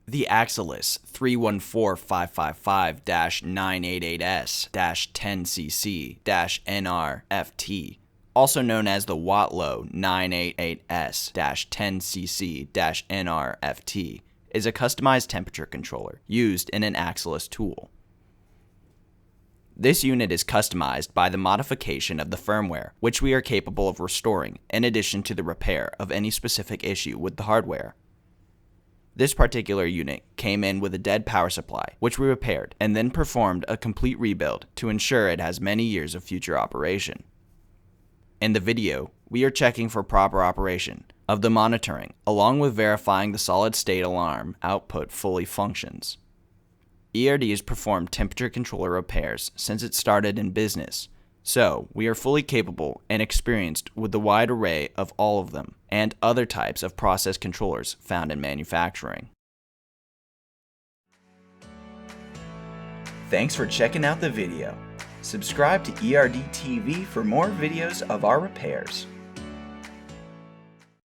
The AXCELIS 314555-988s-10cc-nrft, also known as the Watlow 988s-10cc-nrft, is a customized temperature controller used in an AXCELIS tool. This unit is customized by the modification of the firmware, which we are capable of restoring in addition to the repair of any specific issue with the hardware. This particular unit came in with a dead power supply, which we repaired and then performed a complete rebuild to ensure it has many years of future operation. In the video, we are checking for proper operation of the monitoring, along with verifying the solid-state alarm output fully functions. ERD has performed temperature controller repairs since it started in business, so we are fully capable and experienced with the wide array of all of them and other types of process controllers found in manufacturing. Thanks for checking out the video. Subscribe to ERD TV for more videos of our repairs.